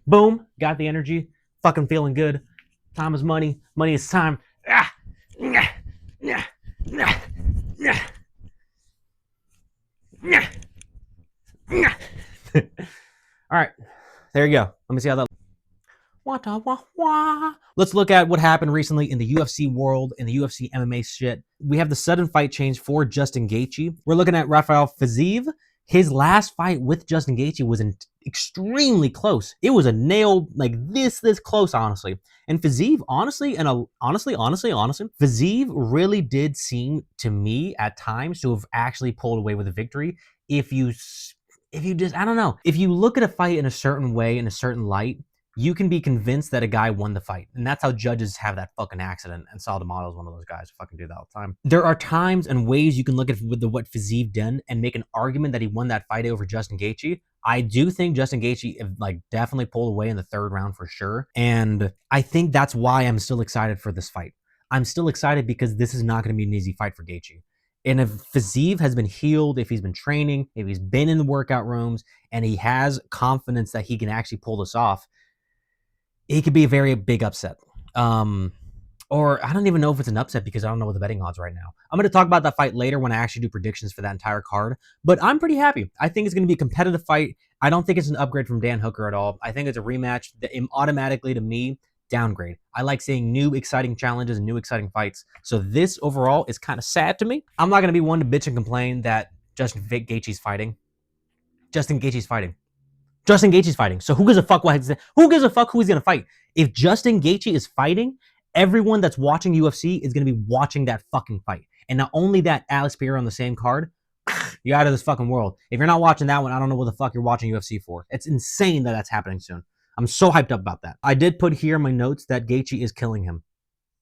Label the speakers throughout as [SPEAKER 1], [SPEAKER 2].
[SPEAKER 1] Boom, got the energy, fucking feeling good. Time is money, money is time. Ah, nah, nah, nah, nah, nah, nah. All right, there you go. Let me see how that. Let's look at what happened recently in the UFC world, in the UFC MMA shit. We have the sudden fight change for Justin Gaethje. We're looking at Rafael Fiziev. His last fight with Justin Gaethje was extremely close. It was a nail like this close, honestly. And Fiziev, honestly, Fiziev really did seem to me at times to have actually pulled away with a victory. If you just, I don't know, if you look at a fight in a certain way, in a certain light, you can be convinced that a guy won the fight. And that's how judges have that fucking accident. And Sal D'Amato is one of those guys who fucking do that all the time. There are times and ways you can look at what Fiziev done and make an argument that he won that fight over Justin Gaethje. I do think Justin Gaethje like definitely pulled away in the third round for sure. And I think that's why I'm still excited for this fight. I'm still excited because this is not going to be an easy fight for Gaethje. And if Fiziev has been healed, if he's been training, if he's been in the workout rooms, and he has confidence that he can actually pull this off, it could be a very big upset. Or I don't even know if it's an upset because I don't know what the betting odds right now. I'm going to talk about that fight later when I actually do predictions for that entire card. But I'm pretty happy. I think it's going to be a competitive fight. I don't think it's an upgrade from Dan Hooker at all. I think it's a rematch that automatically, to me, downgrade. I like seeing new exciting challenges and new exciting fights. So this overall is kind of sad to me. I'm not going to be one to bitch and complain that Justin Gaethje's fighting. Justin Gaethje's fighting. Justin Gaethje's fighting. So who gives a fuck who he's going to fight? If Justin Gaethje is fighting, everyone that's watching UFC is going to be watching that fucking fight. And not only that, Alex Pereira on the same card, you're out of this fucking world. If you're not watching that one, I don't know what the fuck you're watching UFC for. It's insane that that's happening soon. I'm so hyped up about that. I did put here in my notes that Gaethje is killing him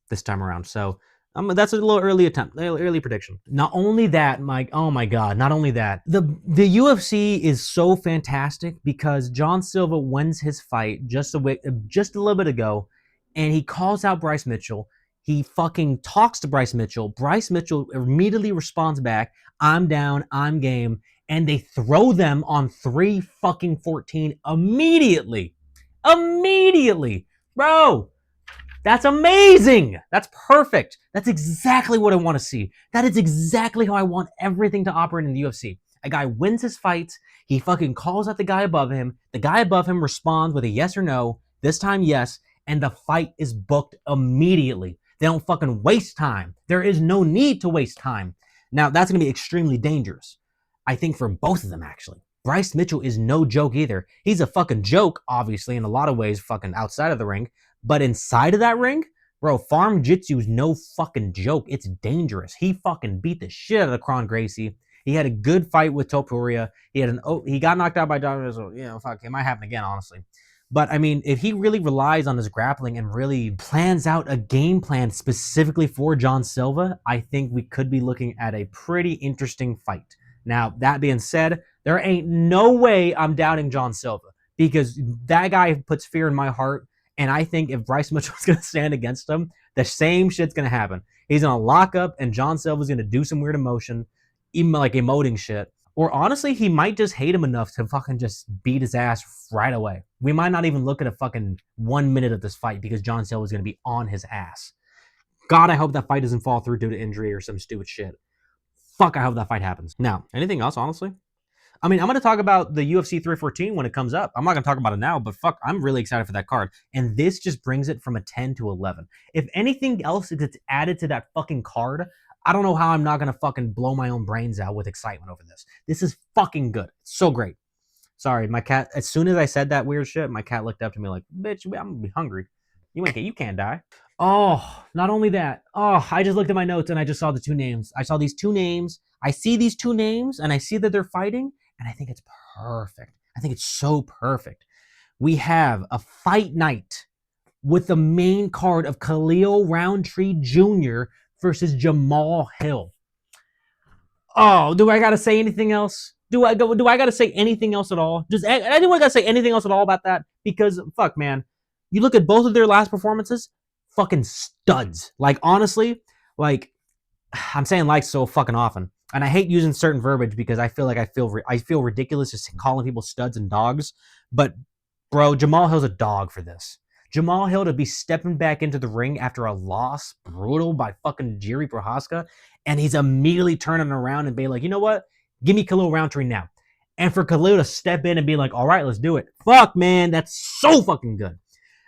[SPEAKER 1] this time around. So that's a little early attempt, early prediction. Not only that, Mike, oh my God, not only that. The UFC is so fantastic because John Silva wins his fight just a little bit ago, and he calls out Bryce Mitchell. He fucking talks to Bryce Mitchell. Bryce Mitchell immediately responds back, I'm down, I'm game, and they throw them on 3-14 immediately. Immediately. Bro, that's amazing. That's perfect. That's exactly what I want to see. That is exactly how I want everything to operate in the UFC. A guy wins his fights. He fucking calls out the guy above him. The guy above him responds with a yes or no. This time, yes. And the fight is booked immediately. They don't fucking waste time. There is no need to waste time. Now, that's going to be extremely dangerous. I think for both of them, actually. Bryce Mitchell is no joke either. He's a fucking joke, obviously, in a lot of ways, fucking outside of the ring. But inside of that ring, bro, Farm Jitsu is no fucking joke. It's dangerous. He fucking beat the shit out of Kron Gracie. He had a good fight with Topuria. He got knocked out by Dr. So, fuck, it might happen again, honestly. But, I mean, if he really relies on his grappling and really plans out a game plan specifically for John Silva, I think we could be looking at a pretty interesting fight. Now, that being said, there ain't no way I'm doubting John Silva because that guy puts fear in my heart. And I think if Bryce Mitchell's going to stand against him, the same shit's going to happen. He's going to lock up and John Silva's going to do some weird emotion, even like emoting shit. Or honestly, he might just hate him enough to fucking just beat his ass right away. We might not even look at a fucking 1 minute of this fight because John Silva's going to be on his ass. God, I hope that fight doesn't fall through due to injury or some stupid shit. Fuck, I hope that fight happens. Now, anything else, honestly? I mean, I'm going to talk about the UFC 314 when it comes up. I'm not going to talk about it now, but fuck, I'm really excited for that card. And this just brings it from a 10 to 11. If anything else gets added to that fucking card, I don't know how I'm not going to fucking blow my own brains out with excitement over this. This is fucking good. It's so great. Sorry, my cat, as soon as I said that weird shit, my cat looked up to me like, bitch, I'm going to be hungry. You can't die. Oh, not only that. Oh, I just looked at my notes and I just saw the two names. I saw these two names. I see these two names and I see that they're fighting. And I think it's perfect. I think it's so perfect. We have a fight night with the main card of Khalil Roundtree Jr. versus Jamal Hill. Oh, do I got to say anything else? Do I got to say anything else at all? Does anyone got to say anything else at all about that? Because, fuck, man. You look at both of their last performances, fucking studs. Like, honestly, like, I'm saying like so fucking often. And I hate using certain verbiage because I feel ridiculous just calling people studs and dogs. But Bro, Jamal Hill's a dog for this. Jamal Hill to be stepping back into the ring after a loss, brutal by fucking Jiri Prohaska, and he's immediately turning around and being like, you know what? Give me Khalil Roundtree now. And for Khalil to step in and be like, all right, let's do it. Fuck, man, that's so fucking good.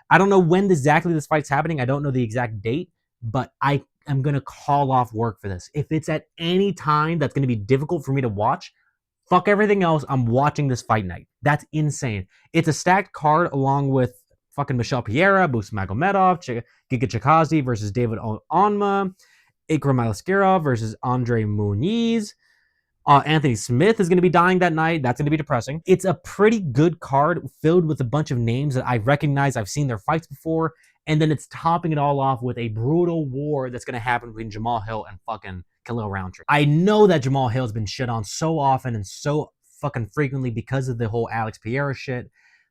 [SPEAKER 1] I don't know when exactly this fight's happening. I don't know the exact date, but I am going to call off work for this. If it's at any time that's going to be difficult for me to watch, fuck everything else. I'm watching this fight night. That's insane. It's a stacked card along with fucking Michelle Piera, Bus Magomedov, Giga Chikazi versus David Onma, Ikram Aliskerov versus Andre Muniz. Anthony Smith is going to be dying that night. That's going to be depressing. It's a pretty good card filled with a bunch of names that I recognize. I've seen their fights before. And then it's topping it all off with a brutal war that's going to happen between Jamal Hill and fucking Khalil Roundtree. I know that Jamal Hill has been shit on so often and so fucking frequently because of the whole Alex Pereira shit.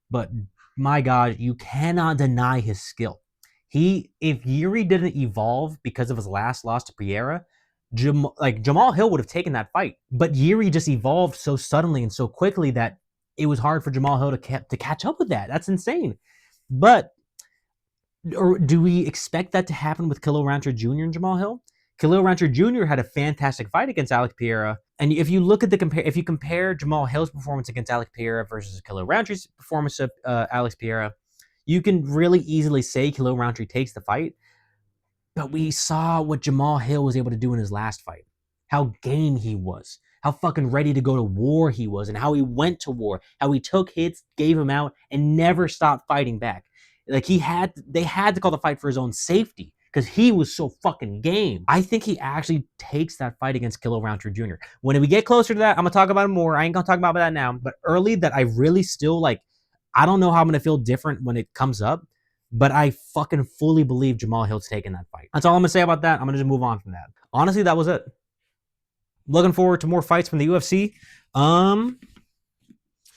[SPEAKER 1] But my God, you cannot deny his skill. If Yuri didn't evolve because of his last loss to Pereira, Jamal Hill would have taken that fight, but Yuri just evolved so suddenly and so quickly that it was hard for Jamal Hill to catch up with that. That's insane. But or do we expect that to happen with Khalil Roundtree Jr. and Jamal Hill? Khalil Roundtree Jr. had a fantastic fight against Alex Pereira, and if you look at if you compare Jamal Hill's performance against Alex Pereira versus Khalil Roundtree's performance of Alex Pereira, you can really easily say Khalil Roundtree takes the fight. But we saw what Jamal Hill was able to do in his last fight. How game he was. How fucking ready to go to war he was. And how he went to war. How he took hits, gave him out, and never stopped fighting back. Like they had to call the fight for his own safety. Because he was so fucking game. I think he actually takes that fight against Khalil Roundtree Jr. When we get closer to that, I'm going to talk about it more. I ain't going to talk about that now. But early that I really still like, I don't know how I'm going to feel different when it comes up. But I fucking fully believe Jamal Hill's taking that fight. That's all I'm going to say about that. I'm going to just move on from that. Honestly, that was it. Looking forward to more fights from the UFC.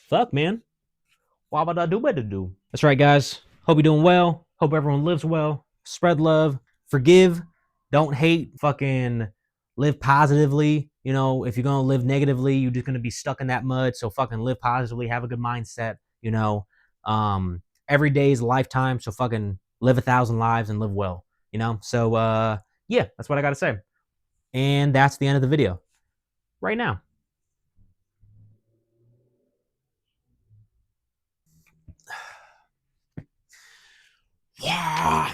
[SPEAKER 1] Fuck, man. What about I do better do? That's right, guys. Hope you're doing well. Hope everyone lives well. Spread love. Forgive. Don't hate. Fucking live positively. You know, if you're going to live negatively, you're just going to be stuck in that mud. So fucking live positively. Have a good mindset. You know, every day is a lifetime. So fucking live 1,000 lives and live well. You know, so yeah, that's what I got to say. And that's the end of the video right now. Yeah.